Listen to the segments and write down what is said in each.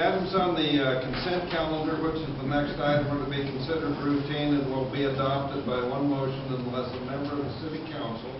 The items on the consent calendar, which is the next item, are to be considered routine and will be adopted by one motion unless a member of the City Council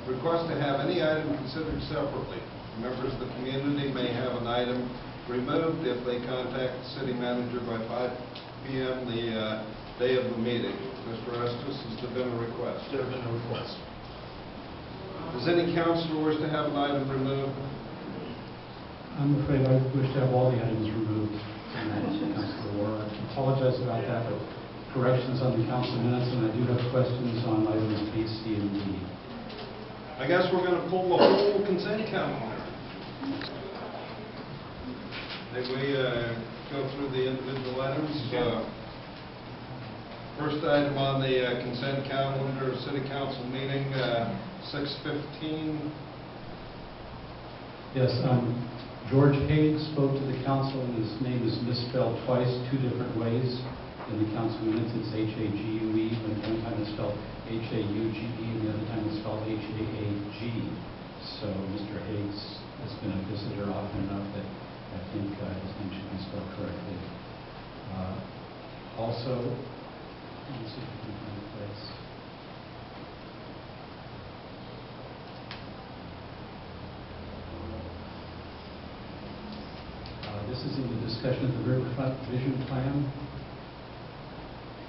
requests to have any item considered separately. Members of the community may have an item removed if they contact the City Manager by 5 p.m. the day of the meeting. Mr. Estes, has there been a request? There have been no requests. Does any councilor wish to have an item removed? I'm afraid I wish to have all the items removed. Councilor Ward, I apologize about that, but corrections on the council minutes, and I do have questions on items B, C, and D. I guess we're going to pull the whole consent calendar. May we go through the individual items? First item on the consent calendar, City Council meeting, 6:15. Yes, George Haig spoke to the council, and his name is misspelled twice, two different ways. In the council minutes, it's H-A-G-U-E, and one time it's spelled H-A-U-G-E, and the other time it's spelled H-A-A-G. So Mr. Haig has been a visitor often enough that I think his name should be spelled correctly. Also, let's see if we can find a place. This is in the discussion of the Riverfront Vision Plan.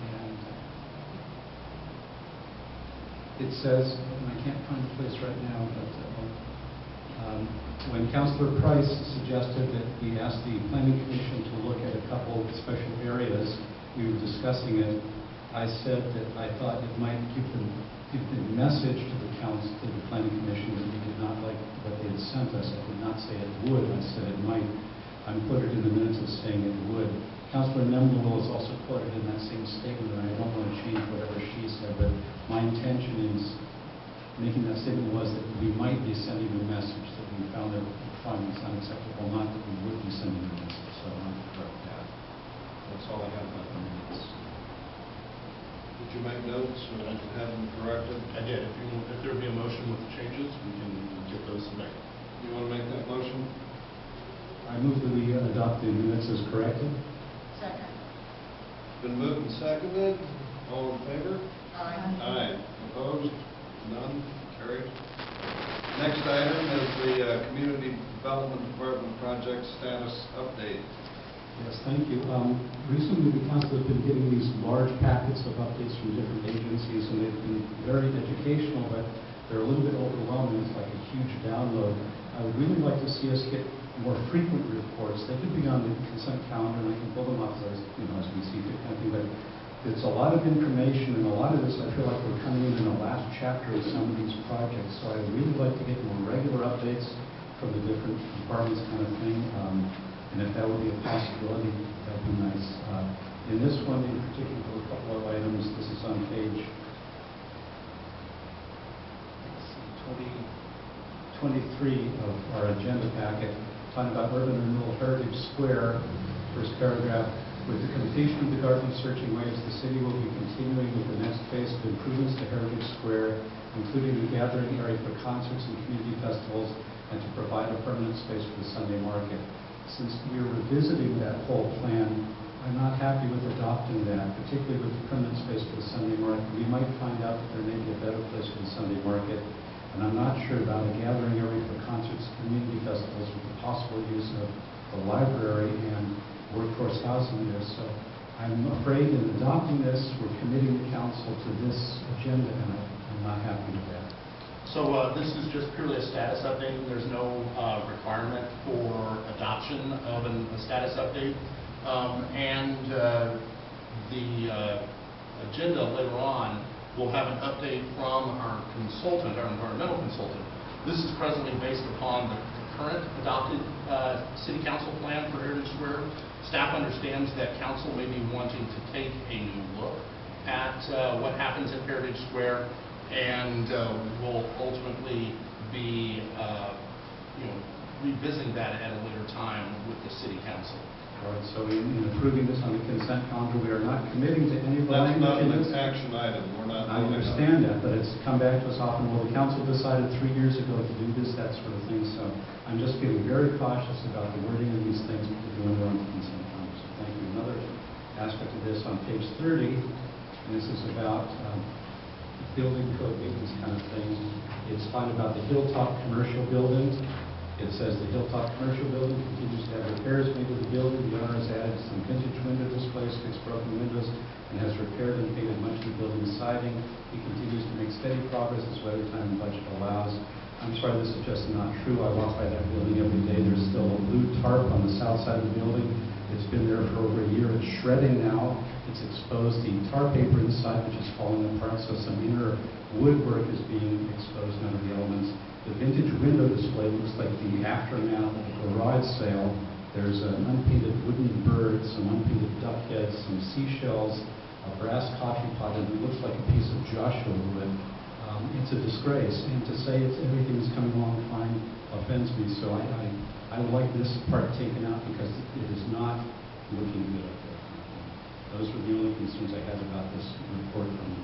And it says, and I can't find the place right now, but when Councilor Price suggested that we ask the Planning Commission to look at a couple of special areas, we were discussing it. I said that I thought it might give the message to the council, to the Planning Commission, that we did not like what they had sent us. I did not say it would. I said it might. I'm quoted in the minutes as saying it would. Councilor Nemlewil is also quoted in that same statement, and I don't want to change whatever she said, but my intention is making that statement was that we might be sending a message that we found that findings unacceptable, not that we would be sending a message. So I want to correct that. That's all I have about the minutes. Did you make notes or have them corrected? I did. If there would be a motion with the changes, we can get those made. You want to make that motion? I move that we adopt the minutes as corrected. Second. Been moved and seconded. All in favor? Aye. Aye. Opposed? None. Carried. Next item is the Community Development Department project status update. Yes, thank you. Recently, the council has been getting these large packets of updates from different agencies, and they've been very educational, but they're a little bit overwhelming. It's like a huge download. I would really like to see us get more frequent reports. They could be on the consent calendar, and I can pull them up as we see fit kind of thing, but it's a lot of information, and a lot of this I feel like we're coming in the last chapter of some of these projects, so I would really like to get more regular updates from the different departments kind of thing, and if that would be a possibility, that would be nice. In this one in particular, a couple of items, this is on page 23 of our agenda packet, talking about urban renewal Heritage Square. First paragraph, with the completion of the garden searching waves, the city will be continuing with the next phase of improvements to Heritage Square, including a gathering area for concerts and community festivals, and to provide a permanent space for the Sunday market. Since we are revisiting that whole plan, I'm not happy with adopting that, particularly with the permanent space for the Sunday market. We might find out that there may be a better place for the Sunday market. And I'm not sure about a gathering area for concerts, community festivals, with the possible use of the library and workforce housing there. So I'm afraid in adopting this, we're committing the council to this agenda, and I'm not happy with that. So this is just purely a status update. There's no requirement for adoption of a status update. The agenda later on will have an update from our consultant, our environmental consultant. This is presently based upon the current adopted City Council plan for Heritage Square. Staff understands that council may be wanting to take a new look at what happens at Heritage Square, and will ultimately be revisiting that at a later time with the City Council. All right, so in approving this on the consent calendar, we are not committing to any of the That's not language in an this. action item, we're not. I understand that, but it's come back to us often, well, the council decided 3 years ago to do this, that sort of thing, so I'm just feeling very cautious about the wording of these things when we're on the consent calendar, so thank you. Another aspect of this on page 30, and this is about building code maintenance kind of thing. It's fine about the Hilltop Commercial Building. It says the Hilltop Commercial Building continues to have repairs made to the building. The owner has added some vintage window displays, fixed broken windows, and has repaired and painted much of the building siding. He continues to make steady progress as weather time and budget allows. I'm sorry, this is just not true. I walk by that building every day. There's still a blue tarp on the south side of the building. It's been there for over a year. It's shredding now. It's exposed. The tar paper inside, which is falling apart, so some inner woodwork is being exposed under the elements. The vintage window display looks like the aftermath of a garage sale. There's an unpainted wooden bird, some unpainted duck heads, some seashells, a brass coffee pot, and it looks like a piece of Joshua wood. It's a disgrace, and to say everything's coming along fine offends me, so I would like this part taken out because it is not looking good up there. Those were the only concerns I had about this report from the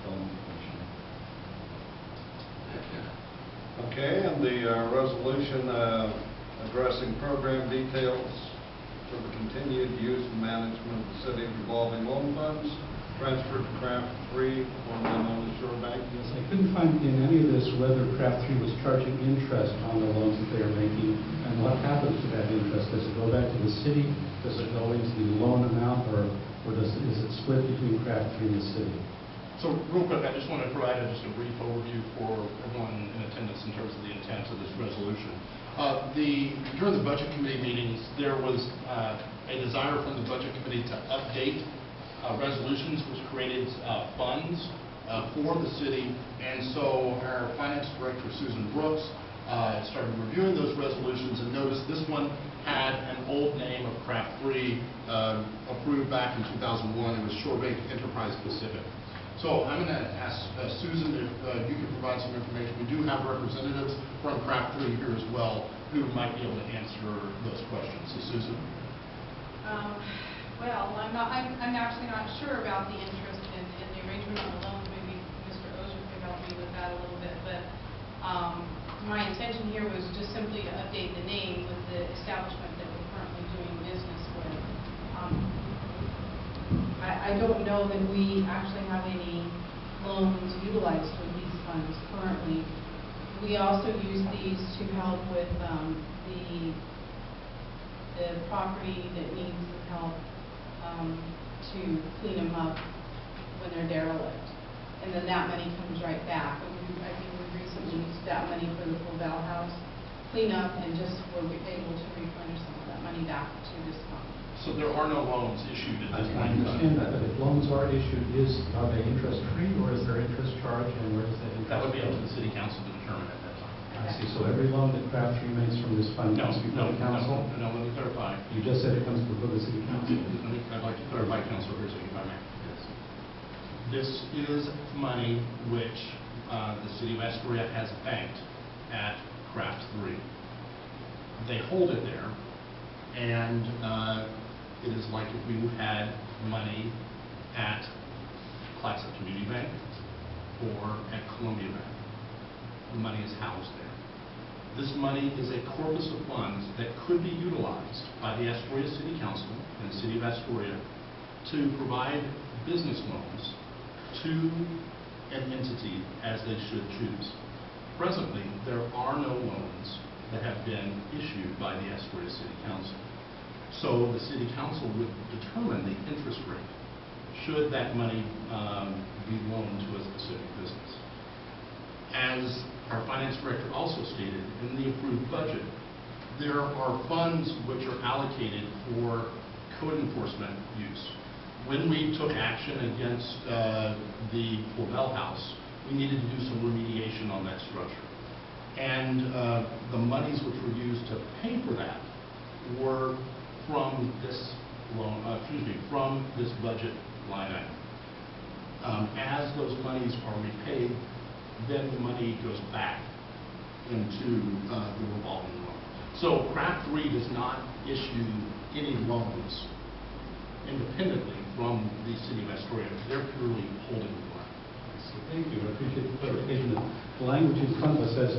Development Commission. Okay, and the resolution addressing program details for the continued use and management of the city revolving loan funds, transferred to Craft 3, formerly known as Shore Bank. Yes, I couldn't find in any of this whether Craft 3 was charging interest on the loans that they are making, and what happens to that interest. Does it go back to the city? Does it go into the loan amount, or is it split between Craft 3 and the city? So real quick, I just want to provide just a brief overview for everyone in attendance in terms of the intent of this resolution. During the Budget Committee meetings, there was a desire from the Budget Committee to update resolutions which created funds for the city, and so our Finance Director, Susan Brooks, started reviewing those resolutions and noticed this one had an old name of Craft 3 approved back in 2001. It was Shore Bank Enterprise Pacific. So I'm going to ask Susan if you could provide some information. We do have representatives from Craft 3 here as well who might be able to answer those questions. So Susan? Well, I'm actually not sure about the interest in the arrangement on the loans. Maybe Mr. Ozier could help me with that a little bit. But my intention here was just simply to update the name with the establishment that we're currently doing business with. I don't know that we actually have any loans utilized with these funds currently. We also use these to help with the property that needs help to clean them up when they're derelict. And then that money comes right back. I think we recently used that money for the Full Val House cleanup, and just were able to replenish some of that money back to this fund. So there are no loans issued at this I point in understand time? that, but if loans are issued, are they interest-free, or is there interest charged, and where does that interest That would be up go? to the City Council to determine at that time. I see, so every loan that Craft 3 makes from this fund No, comes before the council? no, let me clarify. You just said it comes before the city council. I'd like to clarify, Councilor Herzog, if I may. This is money which the City of Astoria has banked at Craft 3. They hold it there, and it is like if we had money at Classic Community Bank or at Columbia Bank. The money is housed there. This money is a corpus of funds that could be utilized by the Astoria City Council and the City of Astoria to provide business loans to an entity as they should choose. Presently, there are no loans that have been issued by the Astoria City Council. So the City Council would determine the interest rate should that money be loaned to a specific business. As our Finance Director also stated, in the approved budget, there are funds which are allocated for code enforcement use. When we took action against the Full Val House, we needed to do some remediation on that structure. And the monies which were used to pay for that were from this from this budget line item. As those monies are repaid, then the money goes back into the revolving loan. So Craft 3 does not issue any loans independently from the city of Astoria. They're purely holding the money. So thank you, I appreciate the clarification. The language in front of us says,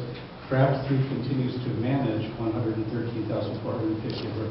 Craft 3 continues to manage $113,450 of revolving